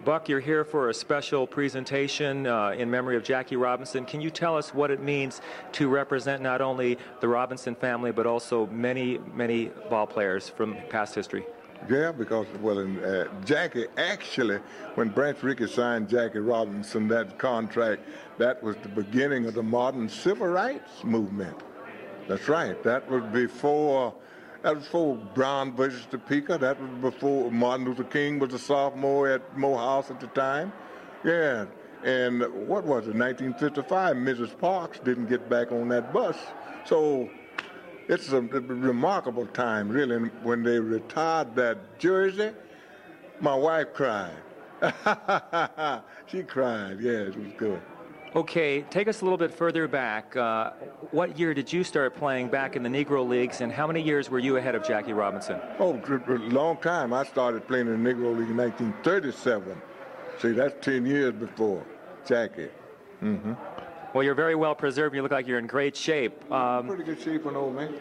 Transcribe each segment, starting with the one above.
Buck, you're here for a special presentation in memory of Jackie Robinson. Can you tell us what it means to represent not only the Robinson family, but also many, many ball players from past history? Yeah, because, well, Jackie, actually, when Branch Rickey signed Jackie Robinson, that contract, that was the beginning of the modern civil rights movement. That's right. That was before Brown versus Topeka. That was before Martin Luther King was a sophomore at Morehouse at the time. Yeah, and what was it, 1955, Mrs. Parks didn't get back on that bus. So it's a remarkable time, really. And when they retired that jersey, my wife cried. She cried, yeah, it was good. Okay, take us a little bit further back. What year did you start playing back in the Negro Leagues, and how many years were you ahead of Jackie Robinson? Oh, a long time. I started playing in the Negro League in 1937. See, that's 10 years before Jackie. Mm-hmm. Well, you're very well preserved. You look like you're in great shape. Pretty good shape, an old man.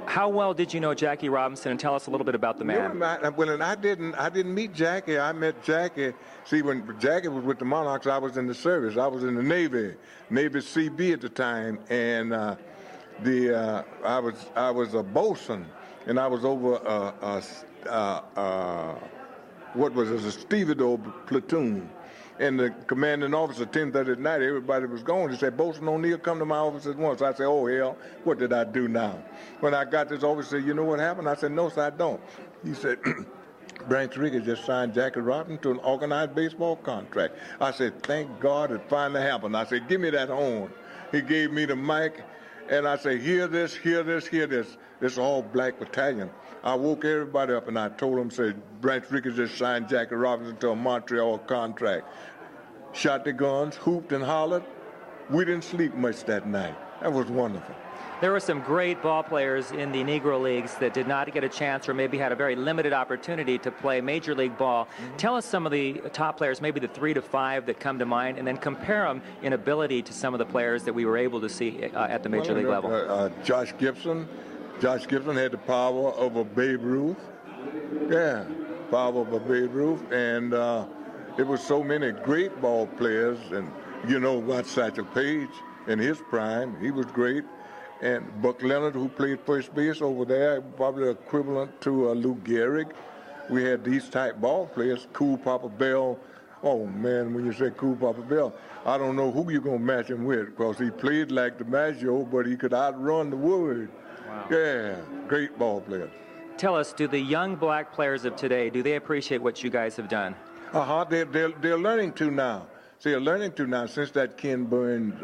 How well did you know Jackie Robinson, and tell us a little bit about the man? Well, I didn't meet Jackie. I met Jackie. See, when Jackie was with the Monarchs, I was in the service. I was in the Navy CB at the time, and I was a bosun, and I was over what was it, a stevedore platoon. And the commanding officer, 10:30 at night, everybody was gone. He said, "Bosun O'Neill, come to my office at once." I said, "Oh, hell, what did I do now?" When I got this office, he said, "You know what happened?" I said, "No, sir, I don't." He said, "Branch Rickey just signed Jackie Robinson to an organized baseball contract." I said, "Thank God it finally happened." I said, "Give me that horn." He gave me the mic, and I said, "Hear this, hear this, hear this." This all-black battalion. I woke everybody up, and I told them, said, "Branch Rickey just signed Jackie Robinson to a Montreal contract." Shot the guns, hooped and hollered. We didn't sleep much that night. That was wonderful. There were some great ball players in the Negro Leagues that did not get a chance, or maybe had a very limited opportunity to play Major League ball. Mm-hmm. Tell us some of the top players, maybe the 3 to 5 that come to mind, and then compare them in ability to some of the players that we were able to see at the Major League level. Josh Gibson. Josh Gibson had the power of a Babe Ruth. Yeah, power of a Babe Ruth. And it was so many great ball players. And you know about Satchel Paige in his prime. He was great. And Buck Leonard, who played first base over there, probably equivalent to Lou Gehrig. We had these type ball players. Cool Papa Bell. Oh, man, when you say Cool Papa Bell, I don't know who you're going to match him with, because he played like the Maggio, but he could outrun the word. Wow. Yeah, great ball player. Tell us, do the young black players of today, do they appreciate what you guys have done? They're learning to now. See, they're learning to now since that Ken Burns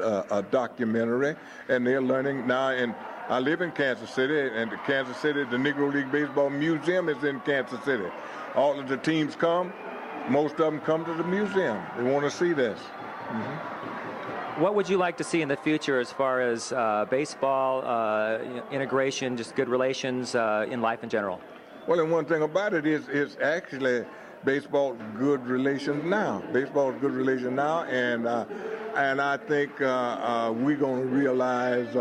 documentary, and they're learning now. And I live in Kansas City, and the Negro League Baseball Museum is in Kansas City. All of the teams come. Most of them come to the museum. They want to see this. Mm-hmm. What would you like to see in the future as far as baseball, integration, just good relations in life in general? Well, and one thing about it is actually baseball good relations now. Baseball is good relations now, and I think we're going to realize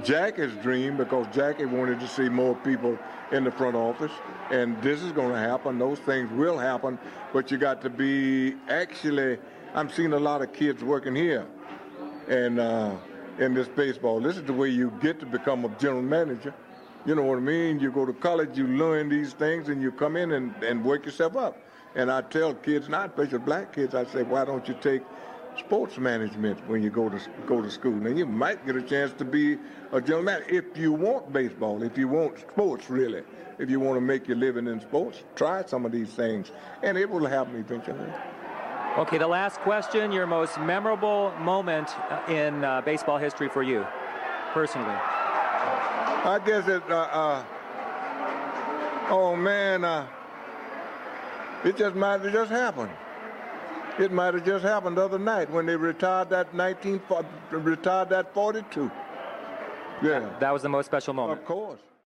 Jackie's dream, because Jackie wanted to see more people in the front office, and this is going to happen. Those things will happen, but you got to be actually. I'm seeing a lot of kids working here, and in this baseball. This is the way you get to become a general manager. You know what I mean? You go to college, you learn these things, and you come in and work yourself up. And I tell kids, not especially black kids, I say, why don't you take sports management when you go to school? Now, you might get a chance to be a general manager if you want baseball, if you want sports, really. If you want to make your living in sports, try some of these things, and it will happen eventually. Okay, the last question, your most memorable moment in baseball history for you, personally? I guess it, oh man, it just might have just happened. It might have just happened the other night when they retired that 42. Yeah. That was the most special moment. Of course.